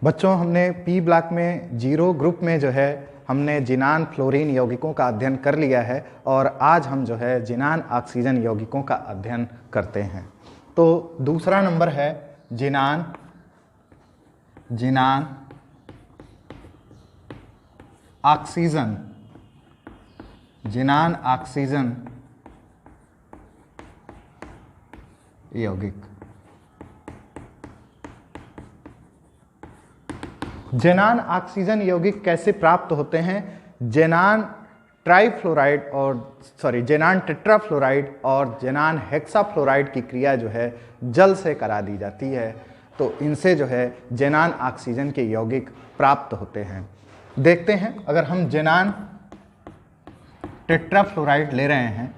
बच्चों, हमने P block में जीरो ग्रुप में जो है हमने जिनान फ्लोरीन यौगिकों का अध्ययन कर लिया है और आज हम जो है जिनान ऑक्सीजन यौगिकों का अध्ययन करते हैं। तो दूसरा नंबर है जिनान ऑक्सीजन यौगिक। जेनान ऑक्सीजन यौगिक कैसे प्राप्त होते हैं? जेनान टेट्राफ्लोराइड और जेनान हेक्साफ्लोराइड की क्रिया जो है जल से करा दी जाती है, तो इनसे जो है जेनान ऑक्सीजन के यौगिक प्राप्त होते हैं। देखते हैं, अगर हम जेनान टेट्राफ्लोराइड ले रहे हैं,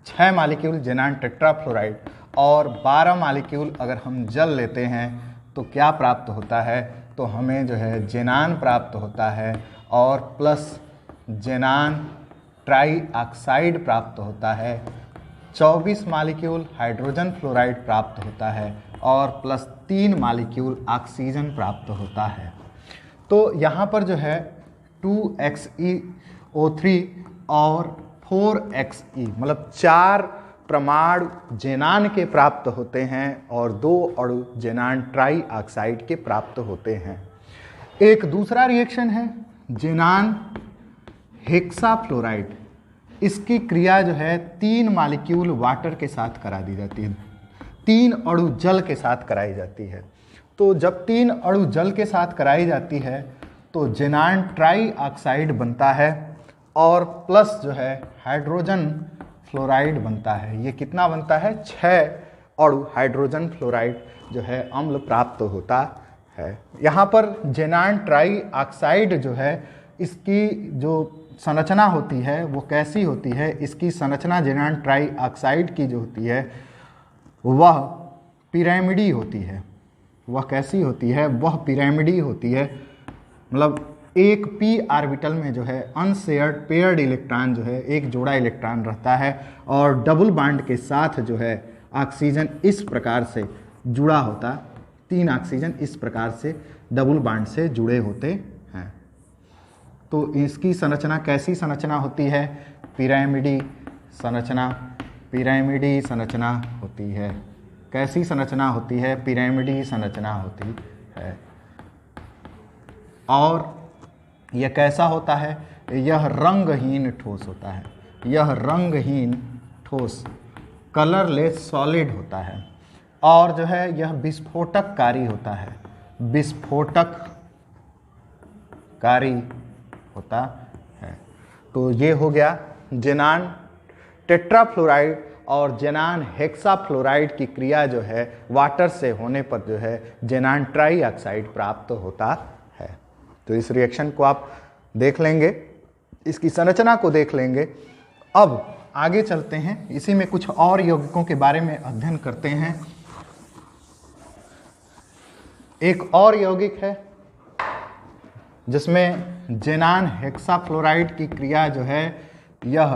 6 मॉलिक्यूल जेनान टेट्राफ्लोराइड और 12 मॉलिक्यूल अगर हम जल लेते हैं तो क्या प्राप्त होता है? तो हमें जो है जेनान प्राप्त होता है और प्लस जेनान ट्राई ऑक्साइड प्राप्त होता है। 24 मॉलिक्यूल हाइड्रोजन फ्लोराइड प्राप्त होता है और प्लस 3 मॉलिक्यूल ऑक्सीजन प्राप्त होता है। तो यहाँ पर जो है 2XeO3 और 4Xe मतलब 4 परमाणु जेनान के प्राप्त होते हैं और 2 अणु जेनान ट्राई ऑक्साइड के प्राप्त होते हैं। एक दूसरा रिएक्शन है जेनान हेक्साफ्लोराइड। इसकी क्रिया जो है 3 मॉलिक्यूल वाटर के साथ करा दी जाती है, 3 अणु जल के साथ कराई जाती है। तो जब 3 अणु जल के साथ कराई जाती है तो जेनान ट्राई ऑक्साइड बनता है और प्लस जो है हाइड्रोजन फ्लोराइड बनता है। ये कितना बनता है? 6 अणु हाइड्रोजन फ्लोराइड जो है अम्ल प्राप्त होता है। यहाँ पर जेनान ट्राई ऑक्साइड जो है इसकी जो संरचना होती है वो कैसी होती है? इसकी संरचना जेनान ट्राई ऑक्साइड की जो होती है वह पिरामिडी होती है। वह कैसी होती है? वह पिरामिडी होती है। मतलब एक पी ऑर्बिटल में जो है अनशेयर्ड पेयर्ड इलेक्ट्रॉन जो है एक जोड़ा इलेक्ट्रॉन रहता है और डबल बॉन्ड के साथ जो है ऑक्सीजन इस प्रकार से जुड़ा होता, 3 ऑक्सीजन इस प्रकार से डबल बॉन्ड से जुड़े होते हैं। तो इसकी संरचना कैसी संरचना होती है? पिरामिडी संरचना होती है। कैसी संरचना होती है? पिरामिडी संरचना होती है। और यह कैसा होता है? यह रंगहीन ठोस होता है। यह रंगहीन ठोस कलरलेस सॉलिड होता है और जो है यह विस्फोटककारी होता है। विस्फोटककारी होता है। तो ये हो गया जेनान टेट्राफ्लोराइड और जेनान हेक्साफ्लोराइड की क्रिया जो है वाटर से होने पर जो है जेनान ट्राई ऑक्साइड प्राप्त होता है। तो इस रिएक्शन को आप देख लेंगे, इसकी संरचना को देख लेंगे। अब आगे चलते हैं, इसी में कुछ और यौगिकों के बारे में अध्ययन करते हैं। एक और यौगिक है जिसमें जेनान हेक्साफ्लोराइड की क्रिया जो है यह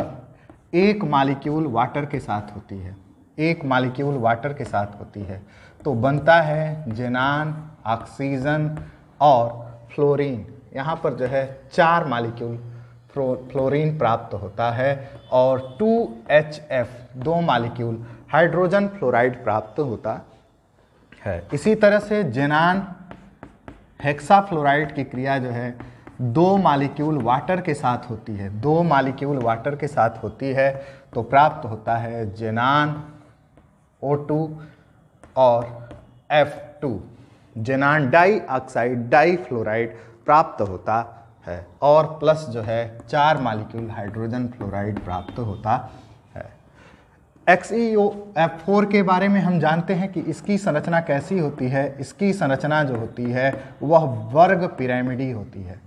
1 मॉलिक्यूल वाटर के साथ होती है। 1 मॉलिक्यूल वाटर के साथ होती है तो बनता है जेनान ऑक्सीजन और फ्लोरीन। यहाँ पर जो है 4 मॉलिक्यूल फ्लोरीन प्राप्त होता है और 2HF 2 मॉलिक्यूल हाइड्रोजन फ्लोराइड प्राप्त होता है। इसी तरह से जेनान हेक्साफ्लोराइड की क्रिया जो है 2 मॉलिक्यूल वाटर के साथ होती है। 2 मॉलिक्यूल वाटर के साथ होती है तो प्राप्त होता है जेनान O2 और F2 जेनान die oxide die fluoride प्राप्त होता है और प्लस जो है 4 मॉलिक्यूल हाइड्रोजन फ्लोराइड प्राप्त होता है। XeO4 के बारे में हम जानते हैं कि इसकी संरचना कैसी होती है। इसकी संरचना जो होती है वह वर्ग पिरामिडी होती है।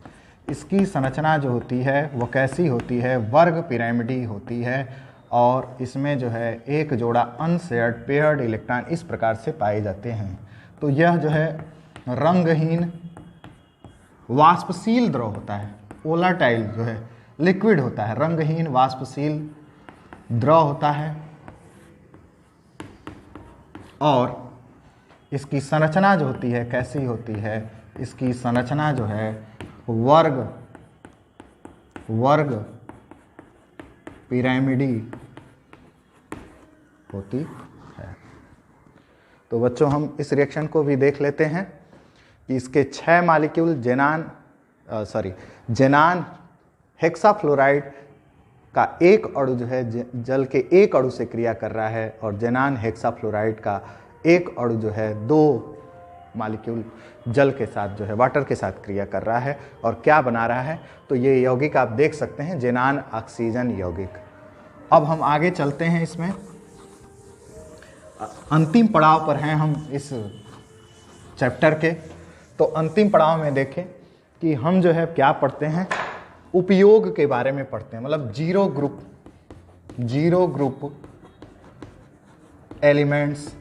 इसकी संरचना जो होती है वह कैसी होती है? वर्ग पिरामिडी होती है और इसमें जो है एक जोड़ा अनशेयर्ड पेयर्ड इलेक्ट्रॉन इस प्रकार से पाए जाते हैं। तो यह जो है रंगहीन वाष्पशील द्रव होता है। वोलाटाइल जो है लिक्विड होता है, रंगहीन वाष्पशील द्रव होता है और इसकी संरचना जो होती है कैसी होती है? इसकी संरचना जो है वर्ग वर्ग पिरामिडी होती है। तो बच्चों हम इस रिएक्शन को भी देख लेते हैं कि इसके 6 मॉलिक्यूल जेनान हेक्साफ्लोराइड का एक अणु जो है जल के एक अणु से क्रिया कर रहा है और जेनान हेक्साफ्लोराइड का एक अणु जो है 2 मॉलिक्यूल जल के साथ जो है वाटर के साथ क्रिया कर रहा है और क्या बना रहा है। तो ये यौगिक आप देख सकते हैं जेनान ऑक्सीजन यौगिक। अब हम आगे चलते हैं, इसमें अंतिम पड़ाव पर हैं हम इस चैप्टर के। तो अंतिम पड़ाव में देखें कि हम जो है क्या पढ़ते हैं, उपयोग के बारे में पढ़ते हैं, मतलब जीरो ग्रुप एलिमेंट्स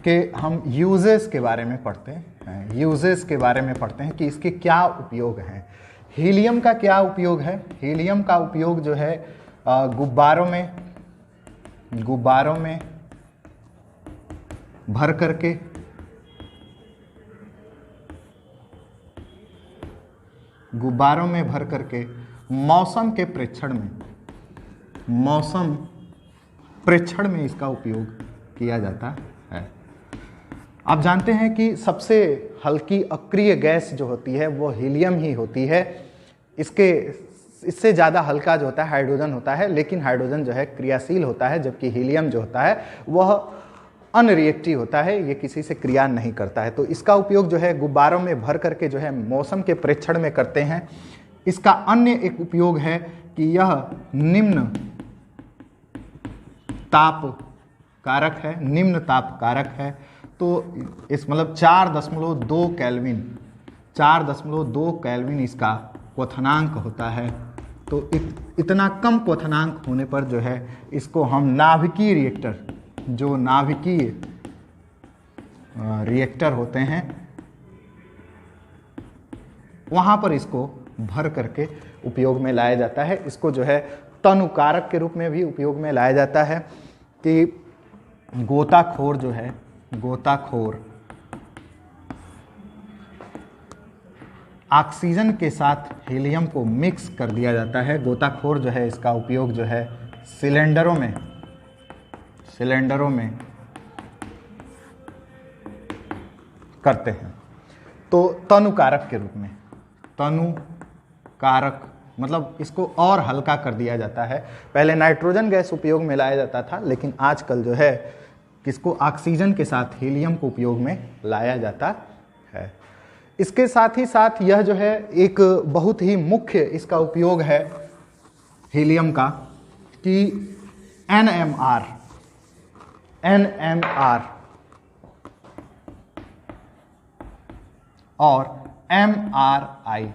के हम यूजेस के बारे में पढ़ते हैं। यूजेस के बारे में पढ़ते हैं कि इसके क्या उपयोग हैं। हीलियम का क्या उपयोग है। हीलियम का उपयोग जो है गुब्बारों में भर करके मौसम प्रेक्षण में इसका उपयोग किया जाता है। आप जानते हैं कि सबसे हल्की अक्रिय गैस जो होती है वो हीलियम ही होती है। इससे ज़्यादा हल्का जो होता है हाइड्रोजन होता है, लेकिन हाइड्रोजन जो है क्रियाशील होता है, जबकि हीलियम जो होता है वह अनरिएक्टिव होता है, ये किसी से क्रिया नहीं करता है। तो इसका उपयोग जो है गुब्बारों में भर करके जो है मौसम के प्रेक्षण में करते हैं। इसका अन्य एक उपयोग है कि यह निम्न ताप कारक है। तो इस मतलब 4.2 केल्विन इसका क्वथनांक होता है। तो इतना कम क्वथनांक होने पर जो है इसको हम नाभिकीय रिएक्टर होते हैं वहाँ पर इसको भर करके उपयोग में लाया जाता है। इसको जो है तनुकारक के रूप में भी उपयोग में लाया जाता है कि गोताखोर ऑक्सीजन के साथ हीलियम को मिक्स कर दिया जाता है। गोताखोर जो है इसका उपयोग जो है सिलेंडरों में करते हैं। तो तनुकारक के रूप में, मतलब इसको और हल्का कर दिया जाता है। पहले नाइट्रोजन गैस उपयोग में लाया जाता था, लेकिन आजकल जो है किसको ऑक्सीजन के साथ हीलियम को उपयोग में लाया जाता है। इसके साथ ही साथ यह जो है एक बहुत ही मुख्य इसका उपयोग है हीलियम का कि NMR और MRI।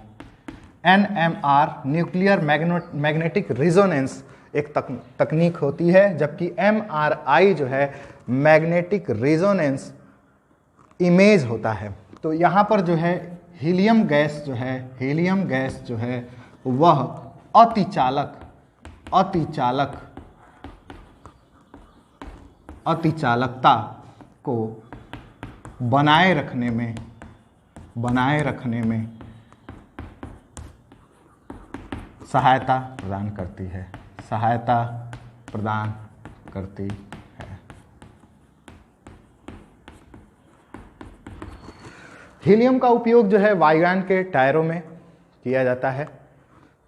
NMR nuclear magnetic resonance एक तकनीक होती है, जबकि MRI जो है मैग्नेटिक रिजोनेंस इमेज होता है। तो यहाँ पर जो है हीलियम गैस जो है वह अतिचालकता को बनाए रखने में सहायता प्रदान करती है। हीलियम का उपयोग जो है वायुयान के टायरों में किया जाता है।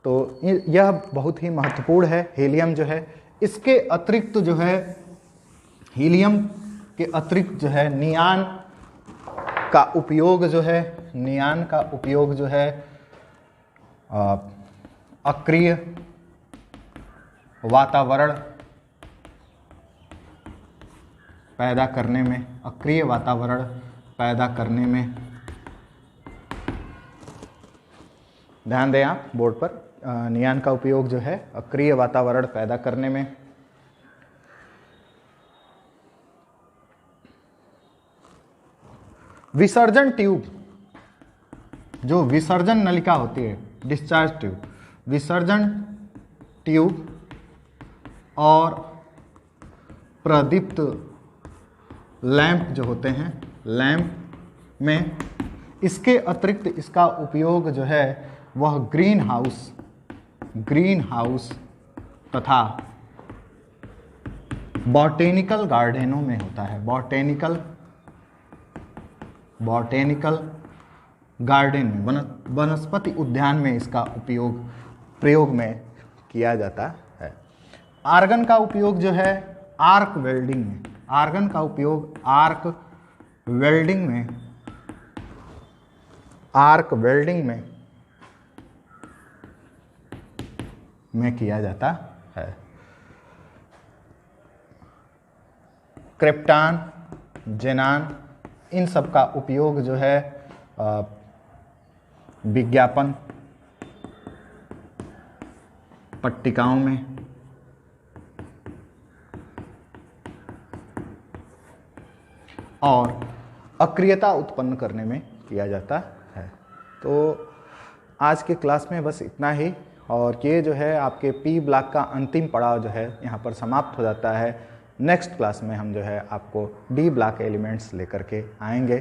तो यह बहुत ही महत्वपूर्ण है हीलियम जो है। इसके अतिरिक्त जो है हीलियम के अतिरिक्त जो है नियान का उपयोग जो है अक्रिय वातावरण पैदा करने में ध्यान दें आप बोर्ड पर, नियान का उपयोग जो है अक्रिय वातावरण पैदा करने में। विसर्जन ट्यूब, जो विसर्जन नलिका होती है, डिस्चार्ज ट्यूब, विसर्जन ट्यूब और लैंप जो होते हैं, लैंप में। इसके अतिरिक्त इसका उपयोग जो है वह ग्रीन हाउस तथा बॉटेनिकल गार्डनों में होता है। बॉटेनिकल गार्डन में, वनस्पति उद्यान में इसका प्रयोग में किया जाता है। आर्गन का उपयोग जो है आर्क वेल्डिंग में, आर्गन का उपयोग आर्क वेल्डिंग में किया जाता है। क्रिप्टॉन, जेनान, इन सब का उपयोग जो है विज्ञापन पट्टिकाओं में, और अक्रियता उत्पन्न करने में किया जाता है। तो आज के क्लास में बस इतना ही, और ये जो है आपके पी ब्लॉक का अंतिम पड़ाव जो है यहाँ पर समाप्त हो जाता है। नेक्स्ट क्लास में हम जो है आपको डी ब्लॉक एलिमेंट्स लेकर के आएंगे।